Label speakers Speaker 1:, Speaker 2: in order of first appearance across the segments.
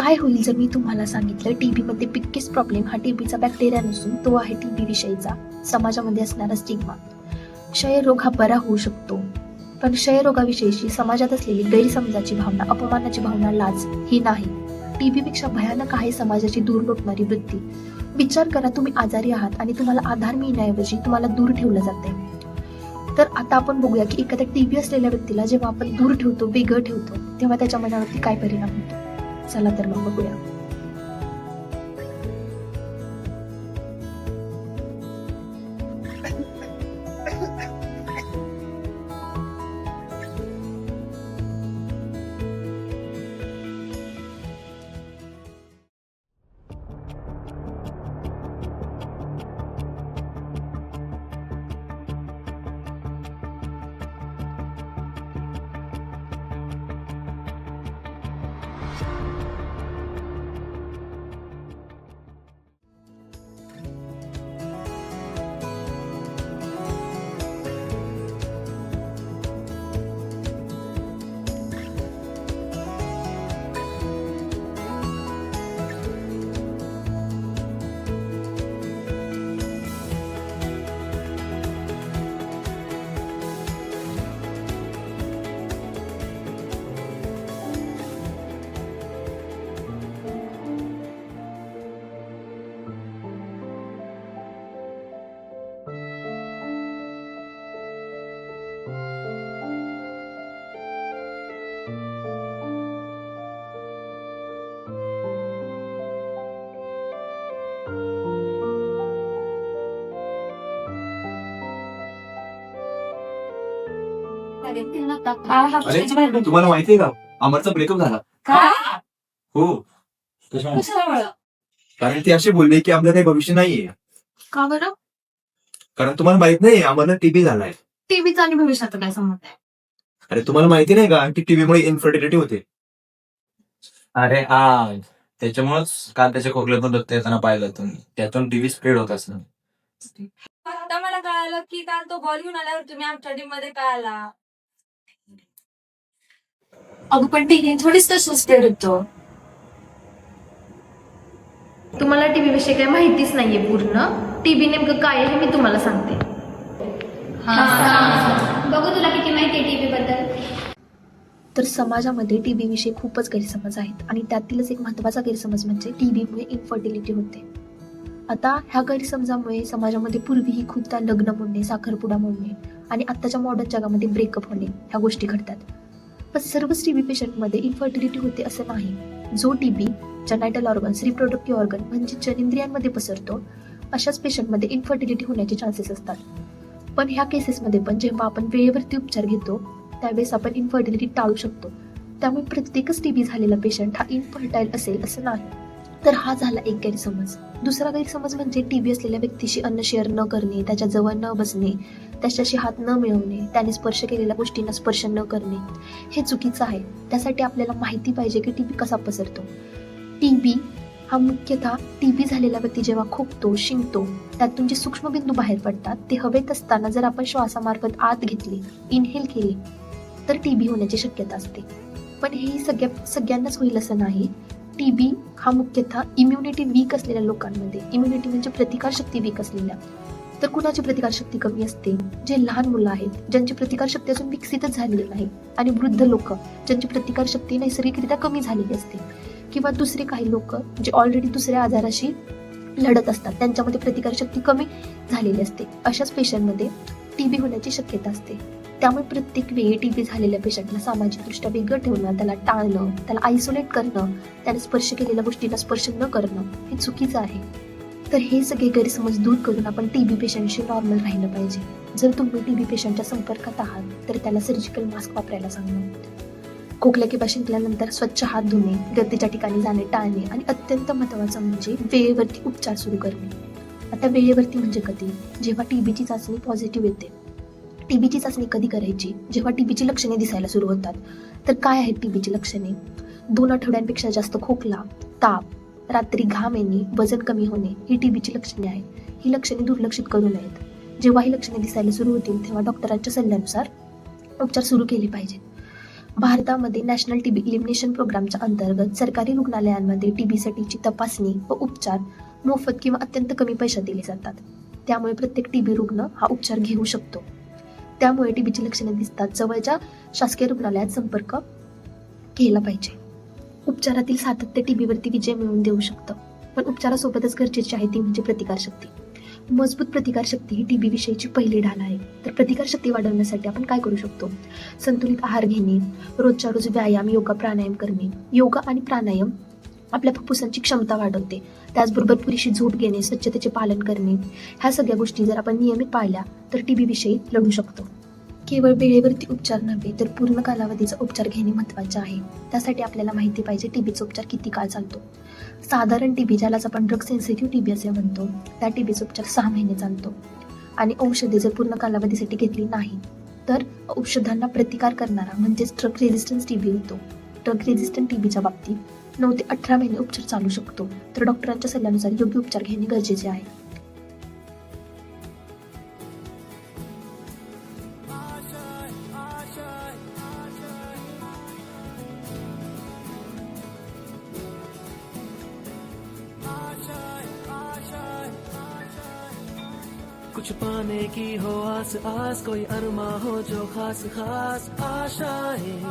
Speaker 1: काय होईल जर मी तुम्हाला सांगितलं टीबी मध्ये बिग्गेस्ट प्रॉब्लेम हा टीबीचा बॅक्टेरिया नसून तो आहे टीबी विषयीचा समाजामध्ये असणारा स्टिग्मा. क्षयरोग हा बरा होऊ शकतो, पण क्षयरोगाविषयीची समाजात असलेली गैरसमजाची भावना, अपमानाची भावना, लाज ही नाही. टीबी पेक्षा भयानक आहे समाजाची दूर लोटणारी वृत्ती. विचार करा, तुम्ही आजारी आहात आणि तुम्हाला आधार मिळण्याऐवजी तुम्हाला दूर ठेवलं जाते. तर आता आपण बघूया की एखाद्या टीबी असलेल्या व्यक्तीला जेव्हा आपण दूर ठेवतो, वेगळं ठेवतो, तेव्हा त्याच्या मनावरती काय परिणाम होतो. चला तर मग बघूया.
Speaker 2: अरे तुम्हाला माहितीये का, अमरचा ब्रेकअप झाला. हो, कारण ती अशी बोलली की आपलं काही भविष्य नाहीये.
Speaker 1: का बरं?
Speaker 2: कारण तुम्हाला माहित नाही अमरला टीबी झालाय.
Speaker 1: टीबीचा आणि भविष्याचा काय संबंध आहे?
Speaker 2: अरे तुम्हाला माहिती नाही का की टीबीमुळे इन्फर्टिलिटी होते.
Speaker 3: अरे हा, त्याच्यामुळेच काल त्याच्या खोकल्यातून रक्त येताना पाहिलं तुम्ही, त्यातून टीव्ही स्प्रेड होत असं.
Speaker 4: आता मला कळालं की काल तो बॉल घेऊन आल्यावर तुम्ही आमच्या टीम मध्ये काय आला.
Speaker 1: अगं पण टीबी थोडीच तसं स्प्रेड होतो. तुम्हाला टीबी विषयी काही माहितीच नाहीये पूर्ण. टीबी नेमकं काय आहे हे मी तुम्हाला सांगते.
Speaker 5: बघू तुला किती माहिती आहे टीबी बद्दल.
Speaker 1: तर समाजामध्ये टीबी विषयी खूपच गैरसमज आहेत आणि त्यातीलच एक महत्त्वाचा गैरसमज म्हणजे टीबीमुळे इन्फर्टिलिटी होते. आता ह्या गैरसमजामुळे समाजामध्ये पूर्वीही खूपदा लग्न मोडणे, साखरपुडा मोडणे आणि आत्ताच्या मॉडर्न जगामध्ये ब्रेकअप होणे ह्या गोष्टी घडतात. पण सर्वच टीबी पेशंटमध्ये इन्फर्टिलिटी होते असं नाही. जो टीबी जेनायटल ऑर्गन्स, रिप्रोडक्टिव्ह ऑर्गन म्हणजे जननेंद्रियांमध्ये पसरतो, अशाच पेशंटमध्ये इन्फर्टिलिटी होण्याचे चान्सेस असतात. पण ह्या केसेसमध्ये पण जेव्हा आपण वेळेवरती उपचार घेतो त्यावेळेस आपण इन्फर्टिलिटी टाळू शकतो. त्यामुळे प्रत्येकच टीबी झालेला पेशंट हा इनफर्टाईल असेल असं नाही. तर हा झाला एक गैरसमज. दुसरा गैरसमज म्हणजे टीबी असलेल्या व्यक्तीशी अन्न शेअर न करणे, त्याच्या जवळ न बसणे, त्याच्याशी हात न मिळवणे, त्याने स्पर्श केलेल्या गोष्टींना स्पर्श न करणे हे चुकीचं आहे. त्यासाठी आपल्याला माहिती पाहिजे की टीबी कसा पसरतो. टीबी हा मुख्यतः टीबी झालेला व्यक्ती जेव्हा खोकतो, शिंकतो, त्यातून जे सूक्ष्मबिंदू बाहेर पडतात ते हवेत असताना जर आपण श्वासामार्फत आत घेतले, इनहेल केले तर टीबी होण्याची शक्यता असते. पण हे सगळ्यांनाच होईल असं नाही. टीबी हा मुख्यतः इम्युनिटी वीक असलेल्या लोकांमध्ये, इम्युनिटी म्हणजे प्रतिकारशक्ती वीक असलेल्या, तर कुणाची प्रतिकारशक्ती कमी असते, जे लहान मुलं आहेत, ज्यांची प्रतिकारशक्ती अजून विकसितच झालेली नाही, आणि वृद्ध लोक ज्यांची प्रतिकारशक्ती नैसर्गिकरित्या कमी झालेली असते, किंवा दुसरे काही लोक जे ऑलरेडी दुसऱ्या आजाराशी लढत असतात, त्यांच्यामध्ये प्रतिकारशक्ती कमी झालेली असते, अशाच पेशंटमध्ये टीबी होण्याची शक्यता असते. त्यामुळे प्रत्येक वेळी टीबी झालेल्या पेशंटला सामाजिकदृष्ट्या वेगळं ठेवणं, त्याला टाळणं, त्याला आयसोलेट करणं, त्याने स्पर्श केलेल्या गोष्टींना स्पर्श न करणं हे चुकीचं आहे. तर हे सगळे गैरसमज दूर करून आपण टीबी पेशंटशी नॉर्मल राहिलं पाहिजे. जर तुम्ही टीबी पेशंटच्या संपर्कात आहात तर त्याला सर्जिकल मास्क वापरायला सांगणं, खोकल्या किंवा शिंकल्यानंतर स्वच्छ हात धुणे, गर्दीच्या ठिकाणी जाणे टाळणे, आणि अत्यंत महत्त्वाचं म्हणजे वेळेवरती उपचार सुरू करणे. आता वेळेवरती म्हणजे कधी? जेव्हा टीबीची चाचणी पॉझिटिव्ह येते. टीबीची चाचणी कधी करायची? जेव्हा टीबीची लक्षणे दिसायला सुरू होतात. तर काय आहेत टीबीची लक्षणे? 2 आठवड्यांपेक्षा जास्त खोकला, ताप, रात्री घाम येणे, वजन कमी होणे ही टीबीची लक्षणे आहेत. ही लक्षणे दुर्लक्षित करू नयेत. जेव्हा ही लक्षणे दिसायला सुरू होतील तेव्हा डॉक्टरांच्या सल्ल्यानुसार उपचार सुरू केले पाहिजेत. भारतामध्ये नॅशनल टीबी इलिमिनेशन प्रोग्रामच्या अंतर्गत सरकारी रुग्णालयांमध्ये टीबीसाठीची तपासणी व उपचार मोफत किंवा अत्यंत कमी पैशात दिले जातात. त्यामुळे प्रत्येक टीबी रुग्ण हा उपचार घेऊ शकतो. त्यामुळे टीबीची लक्षणे दिसतात जवळच्या शासकीय रुग्णालयात संपर्क केला पाहिजे. उपचारातील सातत्य टीबीवरती विजय मिळवून देऊ शकतं, पण उपचारासोबतच गरजेची आहे ती म्हणजे प्रतिकारशक्ती. मजबूत प्रतिकारशक्ती ही टीबी विषयीची पहिली ढाल आहे. तर प्रतिकारशक्ती वाढवण्यासाठी आपण काय करू शकतो? संतुलित आहार घेणे, रोजच्या रोज व्यायाम, योगा, प्राणायाम करणे. योगा आणि प्राणायाम आपल्या फुफ्फुसांची क्षमता वाढवते. त्याचबरोबर पुरेशी झोप घेणे, स्वच्छतेचे पालन करणे, ह्या सगळ्या गोष्टी जर आपण नियमित पाळल्या तर टीबी विषयी लढू शकतो. केवळ वेळेवरती उपचार नव्हे तर पूर्ण कालावधीचा उपचार घेणे महत्त्वाचे आहे. त्यासाठी आपल्याला माहिती पाहिजे टीबीचा उपचार किती काळ चालतो. साधारण टीबी, ज्यालाच आपण ड्रग सेन्सिटिव्ह टीबी असे म्हणतो, त्या टीबीचा उपचार 6 महिने चालतो. आणि औषधे जर पूर्ण कालावधीसाठी घेतली नाही तर औषधांना प्रतिकार करणारा म्हणजेच ड्रग रेझिस्टन्स टीबी होतो. ड्रग रेझिस्टंट टीबीच्या बाबतीत 9 ते 18 महिने उपचार चालू शकतो. तर डॉक्टरांच्या सल्ल्यानुसार योग्य उपचार घेणे गरजेचे आहे.
Speaker 6: कुछ पाने की हो आस आस, कोई अरमा हो जो खास खास आशाएं,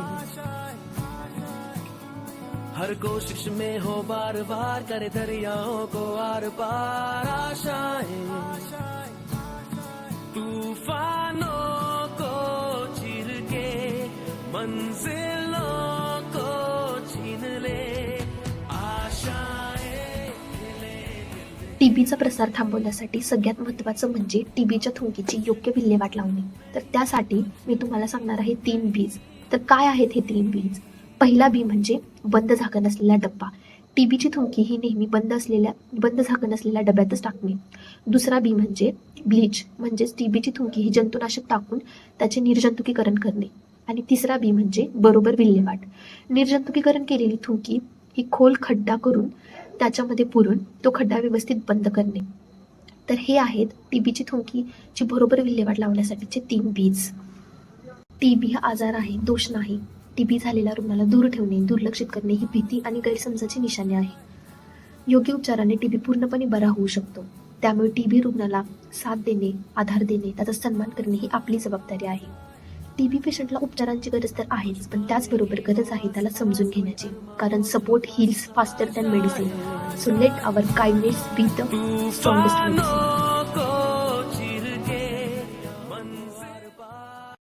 Speaker 6: हर कोशिश में हो बार बार, करे दरियाओं को आर पार आशाएं, तूफानों को चीर के मंजिलों को छीन ले आशाएं.
Speaker 1: टीबीचा प्रसार थांबवण्यासाठी सगळ्यात महत्त्वाचं म्हणजे टीबीच्या थुंकीची योग्य विल्हेवाट लावणे. तर त्यासाठी मी तुम्हाला सांगणार आहे 3 बीज. तर काय आहेत हे 3 बीज? पहिला बी म्हणजे बंद झाकण असलेला डब्बा. टीबीची थुंकी ही नेहमी बंद झाकण असलेल्या डब्यातच टाकणे. दुसरा बी म्हणजे ब्लीच, म्हणजेच टीबीची थुंकी ही जंतुनाशक टाकून त्याचे निर्जंतुकीकरण करणे. आणि तिसरा बी म्हणजे बरोबर विल्हेवाट. निर्जंतुकीकरण केलेली थुंकी ही खोल खड्डा करून त्याच्यामध्ये पुरून तो खड्डा व्यवस्थित बंद करणे. तर हे आहेत टीबीची थुंकीची बरोबर विल्हेवाट लावण्यासाठीचे 3 बीज. टीबी हा आजार आहे, दोष नाही. टीबी झालेल्या रुग्णाला दूर ठेवणे, दुर्लक्षित करणे ही भीती आणि गैरसमजाची निशाणे आहे. योग्य उपचाराने टीबी पूर्णपणे बरा होऊ शकतो. त्यामुळे टीबी रुग्णाला साथ देणे, आधार देणे, त्याचा सन्मान करणे ही आपली जबाबदारी आहे. टीबी पेशंटला उपचारांची गरज तर आहेच, पण त्याचबरोबर गरज आहे त्याला समजून घेण्याची. कारण support heals faster than medicine. So let our kindness be the strongest medicine.